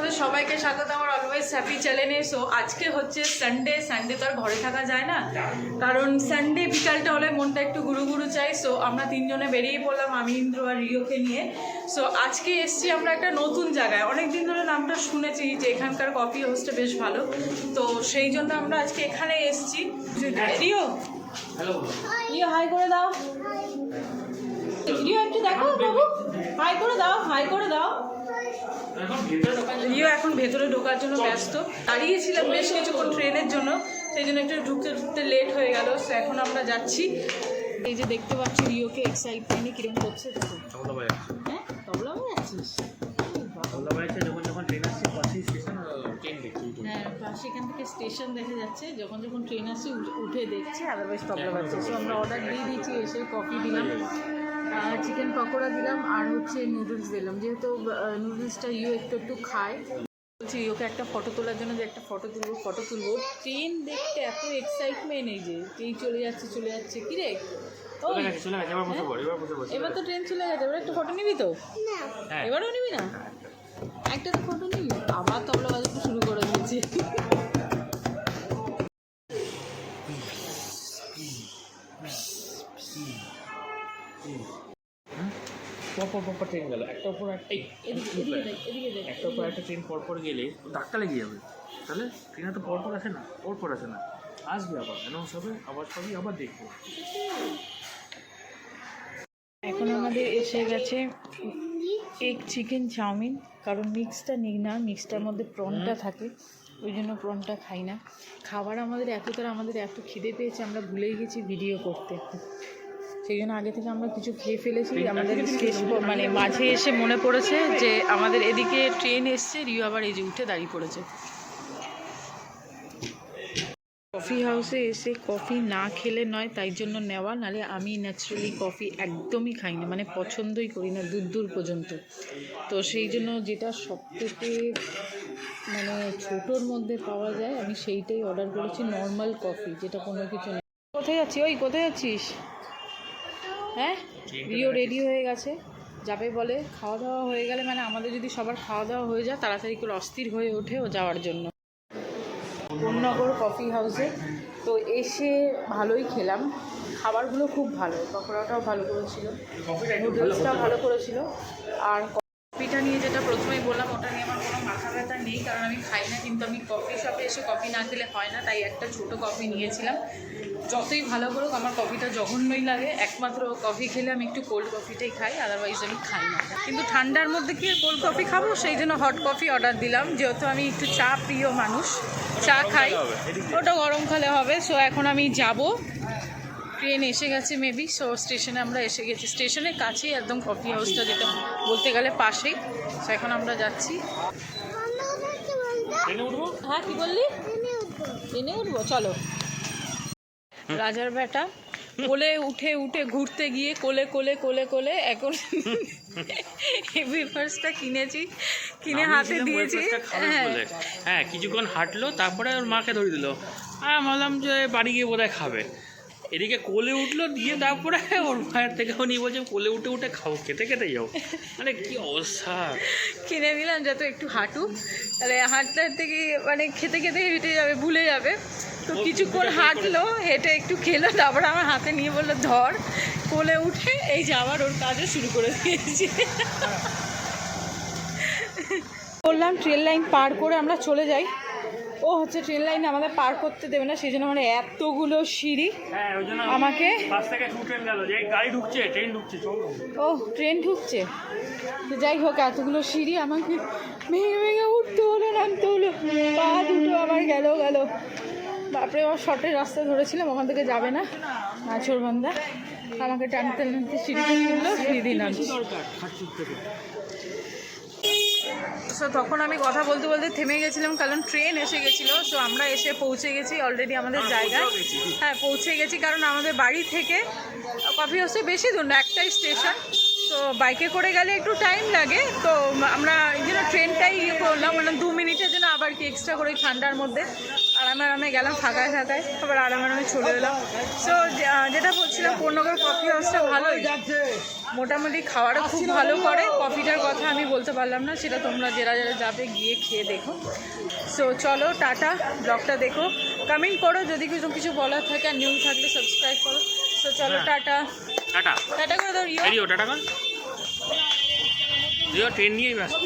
তোমাদের সবাইকে স্বাগত আমার অলওয়েজ হ্যাপি চ্যানেলে। সো আজকে হচ্ছে সানডে তো আর ঘরে থাকা যায় না, কারণ সানডে বিকালটা হলে মনটা একটু গুরু গুরু চাই। সো আমরা তিনজনে বেরিয়ে পড়লাম, আমি ইন্দ্র আর রিওকে নিয়ে। সো আজকে এসছি আমরা একটা নতুন জায়গায়, অনেকদিন ধরে নামটা শুনেছি যে এখানকার কফি হাউসটা বেশ ভালো, তো সেই জন্য আমরা আজকে এখানে এসছি। রিও রিও হাই করে দাও, রিও একটু দেখো বাবু, হাই করে দাও, হাই করে দাও। রিও এখন ভেতরে ঢোকার জন্য ব্যস্ত, দাঁড়িয়েছিলাম বেশ কিছুক্ষণ ট্রেনের জন্য, সেই জন্য একটু ঢুকতে লেট হয়ে গেল। সো এখন আমরা যাচ্ছি। এই যে দেখতে পাচ্ছি রিওকে এক্সাইটমেন্টে কিরকম করছে, দেখো। হ্যাঁ তবলা বাজাচ্ছিস? হ্যাঁ পাশে এখান থেকে স্টেশন দেখা যাচ্ছে, যখন যখন ট্রেন আসছে উঠে দেখছে, আদারওয়াইজ তবলা বাজছে। সো আমরা অর্ডার দিয়ে দিয়েছি, এসে কফি দিলাম, চিকেন পকোড়া দিলাম, আর হচ্ছে নুডলস দিলাম। যেহেতু নুডলসটা একটু খায়, বলছি ওকে একটা ফটো তোলার জন্য, যে একটা ফটো তুলবো। ট্রেন দেখতে এত এক্সাইটমেন্ট, এই যে ট্রেন চলে যাচ্ছে কি রে? এবার তো ট্রেন চলে গেছে, এবার একটু ফটো নিবি তো? এবারও নিবি না? একটা তো ফটো নিবি, আবার তবলা বাজাতে শুরু করে দিয়েছে। পর ট্রেন গেল, একটার পর একটা ট্রেন পরপর গেলে ধাক্কা লেগে যাবে। তাহলে ট্রেনে তো পরপর আসে না, আসবে আবার অ্যানাউন্স হবে, আবার সবই আবার দেখবো। এখন আমাদের এসে গেছে এগ চিকেন চাউমিন, কারণ মিক্সটা নিই না, মিক্সটার মধ্যে প্রনটা থাকে, ওই জন্য প্রনটা খাই না। খাবার আমাদের এত খিদে পেয়েছে, আমরা ভুলেই গেছি ভিডিও করতে, সেই জন্য আগে থেকে আমরা কিছু খেয়ে ফেলেছি। আমাদের মানে মাঝে এসে মনে পড়েছে যে আমাদের এদিকে ট্রেন এসছে, রিও আবার এই যে উঠে দাঁড়িয়ে পড়েছে। কফি হাউসে এসে কফি না খেলে নয়, তাই জন্য নেওয়া, নাহলে আমি ন্যাচারালি কফি একদমই খাই না, মানে পছন্দই করি না দূর পর্যন্ত। তো সেই জন্য যেটা সবথেকে মানে ছোটোর মধ্যে পাওয়া যায়, আমি সেইটাই অর্ডার করেছি, নর্মাল কফি, যেটা কোনো কিছু নেই। কোথায় যাচ্ছিস? হ্যাঁ রিও রেডি হয়ে গেছে, যাবে বলে। খাওয়া দাওয়া হয়ে গেলে, মানে আমাদের যদি সবার খাওয়া দাওয়া হয়ে যায়, তাড়াতাড়ি করে অস্থির হয়ে ওঠে ও যাওয়ার জন্য। বননগর কফি হাউসে তো এসে ভালোই খেলাম, খাবারগুলো খুব ভালো, পকোড়াটাও ভালো করেছিল, নুডলসটাও ভালো করেছিল। আর কফিটা নিয়ে যেটা প্রথমেই বললাম, ওটা নিয়ে আমার কোনো মাথা ব্যথা নেই, কারণ আমি খাই না, কিন্তু আমি কফি শপে এসে কফি না খেলে হয় না, তাই একটা ছোটো কফি নিয়েছিলাম। যতই ভালো করুক আমার কফিটা জঘন্যই লাগে, একমাত্র কফি খেলে আমি একটু কোল্ড কফিটাই খাই, আদারওয়াইজ আমি খাই না। কিন্তু ঠান্ডার মধ্যে কি কোল্ড কফি খাবো, সেই জন্য হট কফি অর্ডার দিলাম, যেহেতু আমি একটু চা প্রিয় মানুষ, চা খাই, ওটা গরম খেলে হবে। সো এখন আমি যাব, ট্রেন এসে গেছে মেবি। সো স্টেশনে আমরা এসে গেছি, স্টেশনের কাছেই একদম কফি হাউসটা, যেটা বলতে গেলে পাশেই। সো এখন আমরা যাচ্ছি। হ্যাঁ কি বললি? ট্রেনে উঠবো, চলো। রাজার বেটা কোলে উঠে ঘুরতে গিয়ে কোলে এখন হেভি ফার্স্টটা কিনে হাতে দিয়েছি। হ্যাঁ কিছুক্ষণ হাঁটলো, তারপরে ওর মাকে ধরে দিল, আর ভাবলাম যে বাড়ি গিয়ে বোধহয় খাবে। এদিকে কোলে উঠলো, দিয়ে তারপরে ওর মায়ের থেকেও নিয়ে বলছে কোলে উঠে খাও, খেতে যাও। মানে কি অবস্থা। কিনে দিলাম যাতে একটু হাঁটুক, তাহলে হাঁটতে গিয়ে মানে খেতে হেঁটে যাবে, ভুলে যাবে। তো কিছুক্ষণ হাঁটলো, হেঁটে একটু খেলো, তারপরে আমার হাতে নিয়ে বললো ধর, কোলে উঠে এই যে আবার ওর কাজও শুরু করে দিয়েছি। বললাম ট্রেন লাইন পার করে আমরা চলে যাই, ও হচ্ছে ট্রেন লাইনে আমাদের পার করতে দেবে না, সেই জন্য মানে এতগুলো সিঁড়ি আমাকে। ট্রেন ঢুকছে, তো যাই হোক এতগুলো সিঁড়ি আমাকে ভেঙে উঠতে হলো, নামতে হলো, পা দুটো আমার গেল। বাপরে, আমার শর্টের রাস্তা ধরেছিলাম, ওখান থেকে যাবে না, নাছোড়বান্ধা আমাকে টানতে সিঁড়ি তুললো, সিঁড়ি নামছে। সো তখন আমি কথা বলতে থেমে গেছিলাম, কারণ ট্রেন এসে গেছিলো। সো আমরা এসে পৌঁছে গেছি অলরেডি আমাদের জায়গায়, হ্যাঁ পৌঁছে গেছি, কারণ আমাদের বাড়ি থেকে কফি হাউসে বেশি দূর না, একটাই স্টেশন। তো বাইকে করে গেলে একটু টাইম লাগে, তো আমরা এই জন্য ট্রেনটাই ওটাই ইয়ে করলাম, মানে 2 মিনিটের জন্য আবার কি এক্সট্রা করে ঠান্ডার মধ্যে আরামে গেলাম ফাঁকায় আবার আরামে চলে এলাম। সো যেটা বলছিলাম পূর্ণগর কফি হাউসটা ভালোই, মোটামুটি খাওয়াটা খুব ভালো করে। কফিটার কথা আমি বলতে পারলাম না, সেটা তোমরা যারা যাবে গিয়ে খেয়ে দেখো। সো চলো টাটা, ব্লগটা দেখো, কমেন্ট করো যদি কিছু বলার থাকে, আর নিউ থাকলে সাবস্ক্রাইব করো। সো চলো টাটা টাটা টাটা করে দাও রিও। টাটা কর, ট্রেন নিয়েই ব্যস্ত।